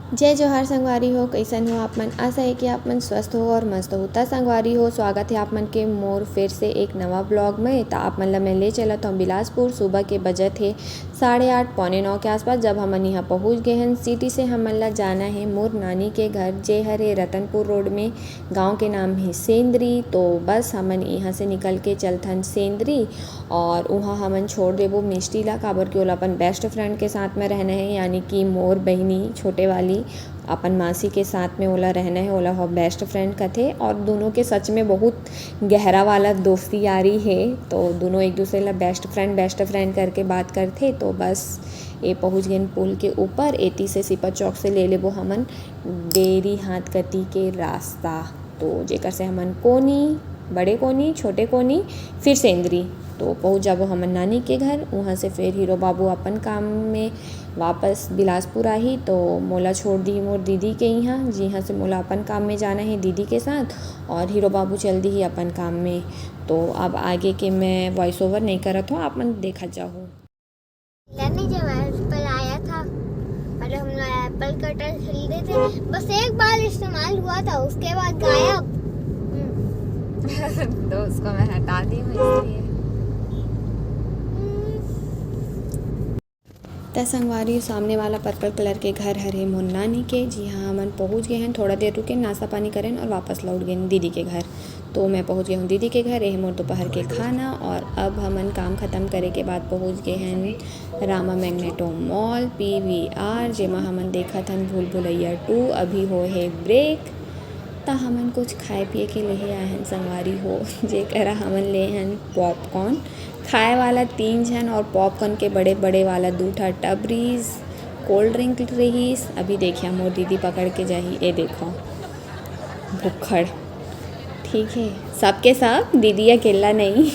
जय जोहार संगवारी हो, कैसन हो आप मन। आशा है कि आप मन स्वस्थ हो और मस्त हो। ता संगवारी हो, स्वागत है आप मन के मोर फिर से एक नवा ब्लॉग में। ता आप मन ला मैं ले चलत हूँ बिलासपुर। सुबह के बजट है 8:30 पौने 9 के आसपास। जब हमन यहाँ पहुँच गए हैं सिटी से हमन ला जाना है मोर नानी के घर जे हरे रतनपुर रोड में। गांव के नाम है सेंद्री। तो बस हमन यहाँ से निकल के चलथन सेंद्री और वहाँ हमन छोड़ देबो मिष्टी ला, काबर के ओला अपन बेस्ट फ्रेंड के साथ में रहना है, यानी कि मोर बहिनी छोटे वाली अपन मासी के साथ में ओला रहना है। ओला हो बेस्ट फ्रेंड कथे और दोनों के सच में बहुत गहरा वाला दोस्ती यारी है। तो दोनों एक दूसरे ला बेस्ट फ्रेंड करके बात करते। तो बस ये पहुँच गए पुल के ऊपर। एती से सिपा चौक से ले लेबो हमन डेरी हाथ कती के रास्ता। तो जेकर से हमन कोनी, बड़े कोनी, छोटे कोनी, फिर सेंद्री तो पहुँच जाबो हमन नानी के घर। वहाँ से फिर हीरो बाबू अपन काम में वापस बिलासपुर आही। तो मोला छोड़ दी मोर दीदी के यहाँ, जहाँ से मोला अपन काम में जाना है दीदी के साथ, और हीरो बाबू चल दी ही अपन काम में। तो अब आगे के मैं वॉइस ओवर नहीं करत हूँ, आप मन देखा जाओ। जब एप्पल आया था, पहले हम लोग एप्पल कटर खरीदे थे, बस एक बार इस्तेमाल हुआ था, उसके बाद गायब। तो उसको मैं हटा दी हूँ इसलिए। त संगवारी सामने वाला पर्पल कलर के घर हरे मोर नानी के, जी हाँ हमन पहुँच गए हैं। थोड़ा देर रुके, नाश्ता पानी करें और वापस लौट गए दीदी के घर। तो मैं पहुँच गया हूँ दीदी के घर। यह मोर दोपहर के खाना, और अब हमन काम ख़त्म करे के बाद पहुँच गए हैं रामा मैग्नेटो मॉल PVR, जेमा हमन देखा थन भूल भुलैया 2। अभी हो है ब्रेक। ता हमन कुछ खाए पिए के लिए आए हैं संगवारी हो, जे करा हमन ले हैं पॉपकॉर्न खाए वाला 3 जन, और पॉपकॉर्न के बड़े बड़े वाला 2 ठा टबरीज, कोल्ड ड्रिंक रहीस। अभी देखिए मोर दीदी पकड़ के जाही, ये देखो भुक्खड़। ठीक है, सबके सब, दीदी अकेला नहीं।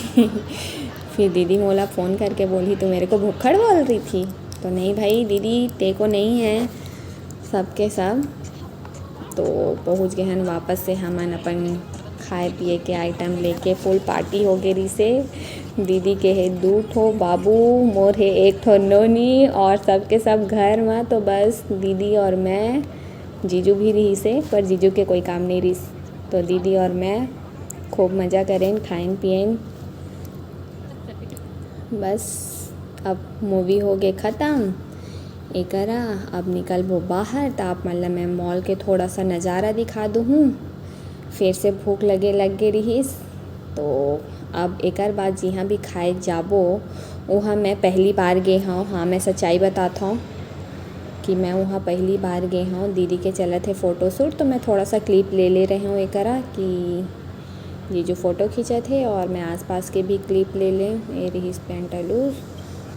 फिर दीदी मोला फ़ोन करके बोली तो मेरे को भुक्खड़ बोल रही थी। तो नहीं भाई दीदी, ते को नहीं है, सबके सब। तो पहुँच गए हैं वापस से हमन अपन खाए पिए के आइटम लेके। फुल पार्टी हो गई से। दीदी के है 2 ठो बाबू, मोर है 1 ठो नोनी, और सबके सब घर में। तो बस दीदी और मैं, जीजू भी रही से, पर जीजू के कोई काम नहीं रही। तो दीदी और मैं खूब मज़ा करें, खाएं पिएं। बस अब मूवी हो गए ख़त्म एकरा। अब निकलबो बाहर। तो आप मतलब मैं मॉल के थोड़ा सा नज़ारा दिखा दूँ। फिर से भूख लग गई रहीस। तो अब एकर बाद जहाँ भी खाए जाबो वहाँ मैं पहली बार गए हूँ। हाँ, मैं सच्चाई बताता हूँ कि मैं वहाँ पहली बार गए हूँ। दीदी के चलत है फ़ोटो शूट, तो मैं थोड़ा सा क्लिप ले रही हूँ एकरा कि ये जो फ़ोटो खींचा थे, और मैं आसपास के भी क्लिप ले लें। ये रही पेंटालूज।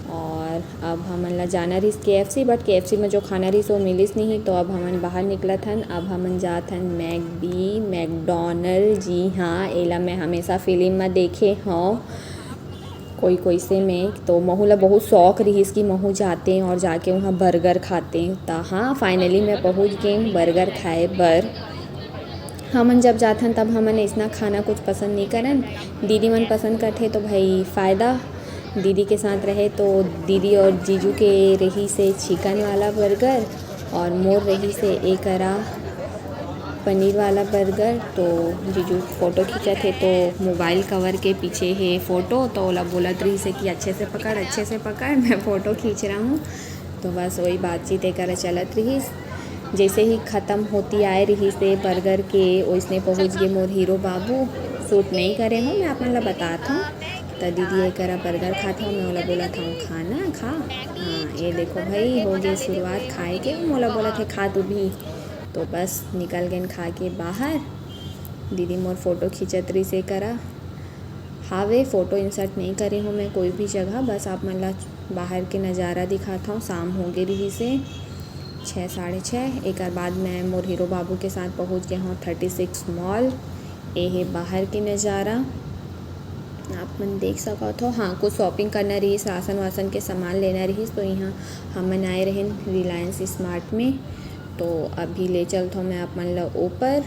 और अब हमन ला जाना रही KFC, बट KFC में जो खाना रही वो मिलिस नहीं। तो अब हमन बाहर निकलत हन। अब हमन जात हन मैकडॉनल्ड। जी हाँ, एला मैं हमेशा फिल्म में देखे हूँ कोई से में। तो महू ला बहुत शौक रही इसकी, महू जाते हैं और जाके वहाँ बर्गर खाते हैं। तो हाँ, फाइनली मैं पहुँच गई बर्गर खाए बर। हमन जब जाथन तब हमन इतना खाना कुछ पसंद नहीं करन। दीदी मन पसंद करते तो भाई फ़ायदा दीदी के साथ रहे। तो दीदी और जीजू के रही से चिकन वाला बर्गर, और मोर रही से एक पनीर वाला बर्गर। तो जीजू फ़ोटो खींचा थे, तो मोबाइल कवर के पीछे है फ़ोटो। तो ओला बोलत रही से कि अच्छे से पकड़, मैं फ़ोटो खींच रहा हूँ। तो बस वही बातचीत एक चलत रही। जैसे ही ख़त्म होती आए रही से बर्गर के, वैसने पहुँच गए मोर हीरो बाबू। शूट नहीं करे हूँ, मैं अपना ला बताता हूँ। तो दीदी एक बर्गर खाता हूँ, मैं ओला बोला था खाना खा। हाँ, ये देखो भाई हो गई शुरुआत खाए के। मोला बोला था खा तू भी। तो बस निकल गए खा के बाहर। दीदी मोर फ़ोटो खींचत रही से करा। हावे फ़ोटो इंसर्ट नहीं करे हूँ मैं कोई भी जगह, बस आप मन ला बाहर के नज़ारा दिखाता हूँ। शाम हो गई रही से 6 साढ़े 6। एक बाद मैं मोर हीरो बाबू के साथ पहुँच गया हूँ 36 मॉल। ये है बाहर की नज़ारा, आप मन देख सकत हो। हाँ, कुछ शॉपिंग करना रही, राशन वासन के सामान लेना रही, तो यहाँ हमन आए रहे रिलायंस स्मार्ट में। तो अभी ले चलता हूँ मैं आप मन ला ऊपर।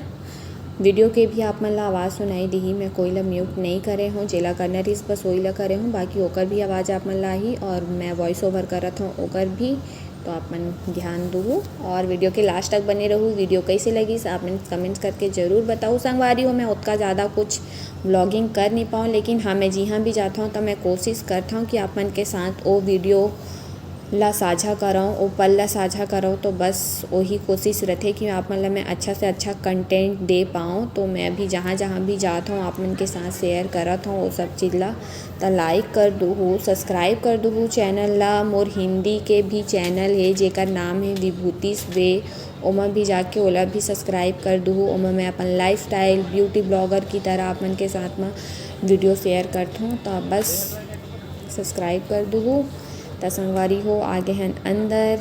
वीडियो के भी आप मन ला आवाज़ सुनाई दी, मैं कोई ला म्यूट नहीं करे हूँ। जेला करना रही बस वही ला करे हूँ, बाकी ओकर भी आवाज़ आप मन ला ही, और मैं वॉइस ओवर करत हूँ ओकर भी। तो अपन ध्यान दो और वीडियो के लास्ट तक बने रहूँ। वीडियो कैसे लगी आप कमेंट्स करके ज़रूर बताओ। संगवारी हो मैं उतना ज़्यादा कुछ व्लॉगिंग कर नहीं पाऊँ, लेकिन हाँ मैं जहाँ भी जाता हूँ तो मैं कोशिश करता हूँ कि अपन के साथ वो वीडियो ला साझा कराऊँ, वो पल ला साझा कराऊँ। तो बस वही कोशिश रहते कि आप मतलब मैं अच्छा से अच्छा कंटेंट दे पाऊँ। तो मैं भी जहाँ जहाँ भी जाता हूँ आप मन के साथ शेयर करत हूँ वो सब चीज़ ला। तो लाइक कर दो, सब्सक्राइब कर दो चैनल ला। मोर हिंदी के भी चैनल है जेकर नाम है विभूतिस वे, ओमा भी जाके ओला भी सब्सक्राइब कर दो। ओमा मैं अपन लाइफस्टाइल ब्यूटी ब्लॉगर की तरह आप मन के साथ में वीडियो शेयर करता हूँ। तो बस सब्सक्राइब कर दो। तो संगवारी हो आगे हैं अंदर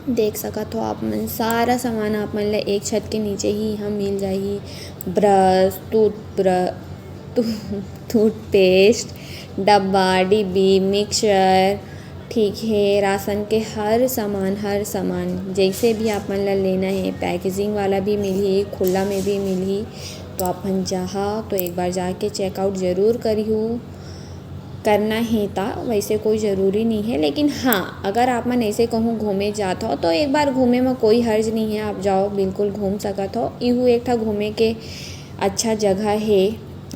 देख सकत हो आप मन सारा सामान आप मन ले एक छत के नीचे ही यहाँ मिल जाही। ब्रश, टूथपेस्ट, डब्बा डिब्बी, मिक्सचर, ठीक है, राशन के हर सामान जैसे भी आप मन ला लेना है। पैकेजिंग वाला भी मिली, खुला में भी मिली। तो अपन जहाँ तो एक बार जाके चेकआउट ज़रूर करियो। करना ही था, वैसे कोई ज़रूरी नहीं है, लेकिन हाँ अगर आप मन ऐसे कहूँ घूमे जाता हो तो एक बार घूमे में कोई हर्ज नहीं है। आप जाओ बिल्कुल घूम सकत हो। इहू एक था घूमे के अच्छा जगह है,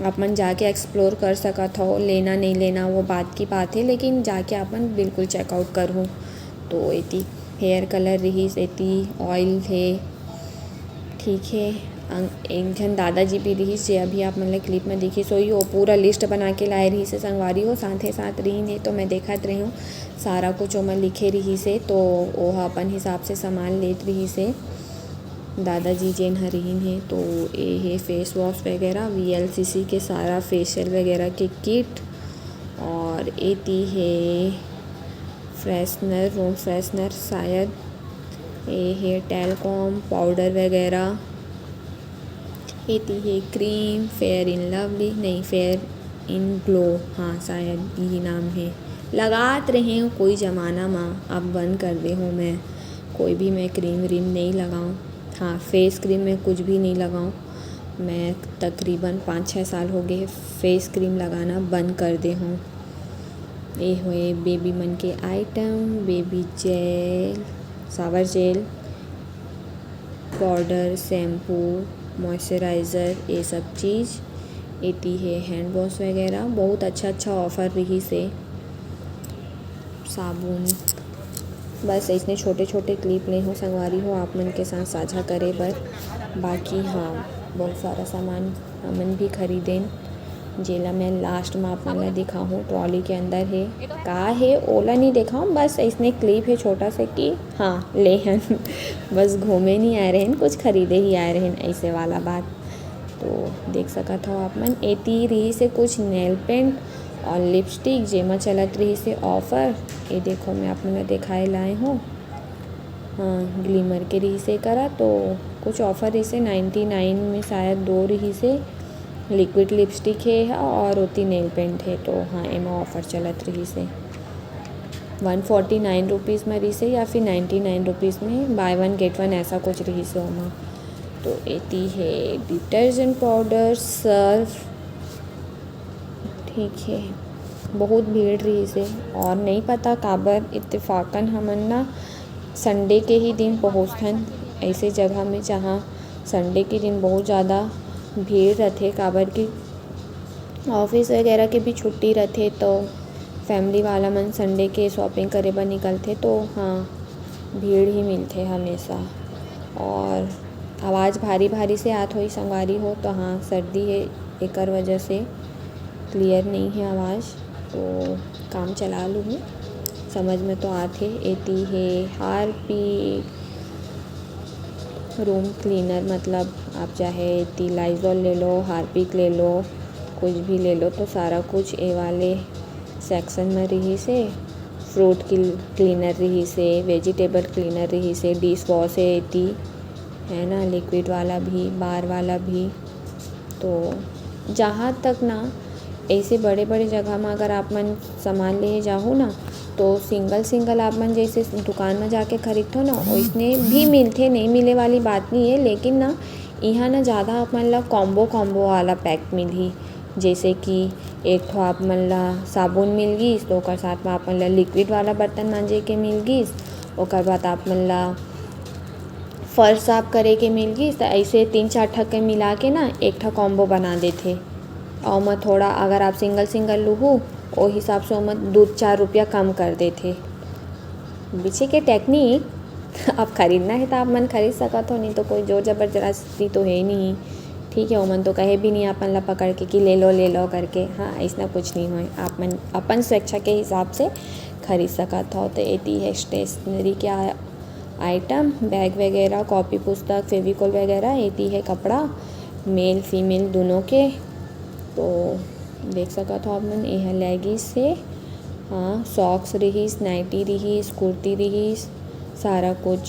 आप मन जाके एक्सप्लोर कर सकत हो। लेना नहीं लेना वो बात की बात है, लेकिन जाके अपन बिल्कुल चेकआउट करूँ। तो एती हेयर कलर रही, एती ऑयल है, ठीक है। एक जन दादाजी भी रही जे अभी आप मतलब क्लिप में देखी सोई वो पूरा लिस्ट बना के लाए रही से संगवारी हो। साथ रही ने तो मैं देखत रही हूँ सारा कुछ ओमा लिखे रही से, तो वह अपन हिसाब से सामान लेत रही से दादाजी जेन हरीन है। तो ये है फेस वॉश वगैरह, VLCC के सारा फेशियल वगैरह के किट। और एती है फ्रेशनर, रूम फ्रेशनर शायद। ये है टेलकॉम पाउडर वगैरह। एती है क्रीम, फेयर इन लवली नहीं फेयर इन ग्लो, हाँ शायद यही नाम है। लगात रहे हूँ कोई ज़माना में, अब बंद कर दे हूँ मैं कोई भी मैं क्रीम व्रीम नहीं लगाऊँ। हाँ फेस क्रीम में कुछ भी नहीं लगाऊँ। मैं तकरीबन 5-6 साल हो गए फेस क्रीम लगाना बंद कर दे हूँ। ये हुए बेबी मन के item, baby gel, shower gel, powder, shampoo, moisturizer, ये सब चीज़। एती है हैंड वॉश वगैरह, बहुत अच्छा ऑफ़र रही से। साबुन, बस इसने छोटे क्लिप ले हो संगवारी हो आप मन के साथ साझा करे बर। बाकी हाँ बहुत सारा सामान हमन भी खरीदें जेला मैं लास्ट में आप मन ला दिखाऊँ। ट्रॉली के अंदर है का है ओला नहीं दिखाऊँ, बस इसने क्लिप है छोटा से कि हाँ ले हन बस घूमे नहीं आए रहन, कुछ खरीदे ही आए रहन ऐसे वाला बात। तो देख सकत हो आप मन। एती रही से कुछ नेल पेंट और लिपस्टिक जेमा चलत रही से ऑफ़र। ये देखो मैं आप मन ला दिखाए लाए हूँ। हाँ ग्लिमर के रही से करा तो कुछ ऑफ़र रही से 99 में शायद 2 रही से लिक्विड लिपस्टिक है और होती नेल पेंट है। तो हाँ एमा ऑफ़र चलत रही से 149 रुपीज़ में रही से या फिर 99 रुपीज़ में बाय 1 गेट 1 ऐसा कुछ रही से ओमा। तो एती है डिटर्जेंट पाउडर, सर्फ, ठीक है। बहुत भीड़ रही से और नहीं पता काबर इत्तेफाकन हमन ना संडे के ही दिन पहुँचथन ऐसे जगह में जहाँ संडे के दिन बहुत ज़्यादा भीड़ रहते। काबर की ऑफिस वगैरह के भी छुट्टी रहते, तो फैमिली वाला मन संडे के शॉपिंग करे बर निकलते। तो हाँ भीड़ ही मिलते हमेशा। और आवाज़ भारी से आत होई संगवारी हो तो हाँ सर्दी है एकर वजह से क्लियर नहीं है आवाज़। तो काम चला लूँ हूँ, समझ में तो आते। एती है हार्पिक रूम क्लीनर, मतलब आप चाहे एती लाइजॉल ले लो, हार्पिक ले लो, कुछ भी ले लो। तो सारा कुछ ए वाले सेक्शन में रही से। फ्रूट क्लीनर रही से, वेजिटेबल क्लीनर रही से, डिश वॉश है एती है ना, लिक्विड वाला भी, बार वाला भी। तो जहाँ तक ना ऐसे बड़े जगह में अगर आप मन सामान ले जाओ ना तो सिंगल आप मन जैसे दुकान में जाके खरीदते हो ना उसने भी मिलते, नहीं मिले वाली बात नहीं है। लेकिन ना यहाँ ना ज़्यादा आप मन ला कॉम्बो वाला पैक मिलही। जैसे कि एक ठो आप मन ला साबुन मिल गिस तो ओकर साथ में आप मन ला लिक्विड वाला बर्तन मांजे के मिल गिस ओकर बाद आप मन ला फर्श साफ करे के मिल गिस त ऐसे 3-4 ठक के मिला के ना एक ठा कॉम्बो बना देथे। और मैं थोड़ा अगर आप सिंगल लूहू ओ हिसाब से ओमा 2-4 रुपया कम कर देथे। पीछे के टेक्निक आप खरीदना है तो आप मन खरीद सकत हो, नहीं तो कोई जोर ज़बरदस्ती तो है नहीं। ठीक है, ओमन तो कहे भी नहीं अपन ला पकड़ के कि ले लो करके। हाँ, ऐसा कुछ नहीं होए, आप मन अपन स्वेच्छा के हिसाब से खरीद सकत हो। तो एती है स्टेशनरी के आइटम, बैग वगैरह, कॉपी पुस्तक, फेविकोल वगैरह। एती है कपड़ा मेल फीमेल दोनों के। तो देख सकत हो आप मन, यह लेगिस से हाँ, सॉक्स रहीस, नाइटी रहीस, कुर्ती रहीस, सारा कुछ।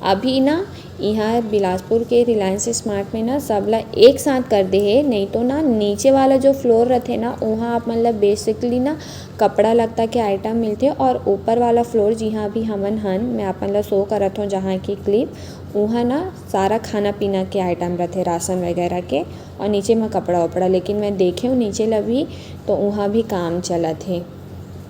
अभी ना यहाँ बिलासपुर के रिलायंस स्मार्ट में ना सबला एक साथ कर दे है, नहीं तो ना नीचे वाला जो फ्लोर रहते ना वहाँ आप मतलब बेसिकली ना कपड़ा लगता के आइटम मिलते, और ऊपर वाला फ्लोर जहाँ भी हमन हन मैं अपन ला शो करत हूँ जहाँ की क्लिप, वहाँ ना सारा खाना पीना के आइटम रहते, राशन वगैरह के, और नीचे में कपड़ा वपड़ा। लेकिन मैं देखे हूँ नीचे ला भी तो वहाँ भी काम चलत है,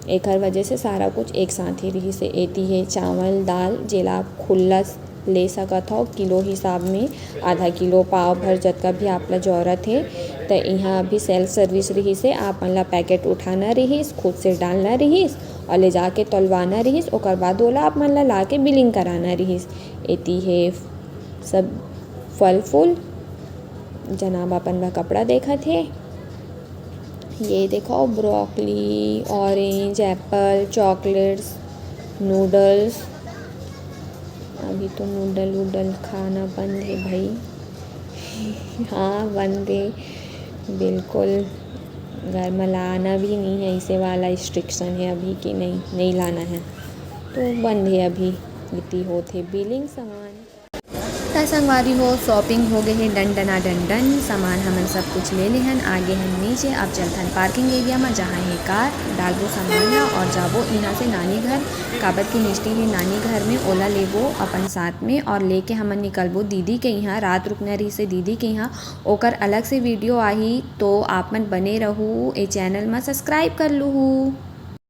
एक वजह से सारा कुछ एक साथ ही रही से। एती है चावल दाल जेला आप खुला ले सकत हो किलो हिसाब में, आधा किलो पाव भर जतका भी आप ला जरूरत है। तो यहाँ अभी सेल्फ सर्विस रही से आप मन ला पैकेट उठाना रहीस, खुद से डालना रहीस और ले जाके तलवाना रहीस, ओकर बाद ओला आप मन ला के बिलिंग कराना रहीस। एती है सब फल फूल जनाब अपन ला कपड़ा देखत है। ये देखो broccoli, orange, Apple, chocolates, noodles. अभी तो नूडल खाना बंद है भाई। हाँ, बंद है बिल्कुल, घर में लाना भी नहीं है, ऐसे वाला रिस्ट्रिक्शन है अभी कि नहीं लाना है, तो बंद है अभी। इतनी होते बिलिंग सामान संगवारी हो, शॉपिंग हो गए है डन सामान हमन सब कुछ ले लेहन। आगे हम नीचे अब चलथन पार्किंग एरिया में, जहाँ है कार डालबो सामान ला और जाबो यहाँ से नानी घर। काबर की मिष्टी है नानी घर में, ओला लेबो अपन साथ में और लेके हमन निकलबो दीदी के यहाँ। रात रुकना रही से दीदी के यहाँ, ओकर अलग से वीडियो आही, तो आप मन बने रहू, ए चैनल में सब्सक्राइब कर लूँ।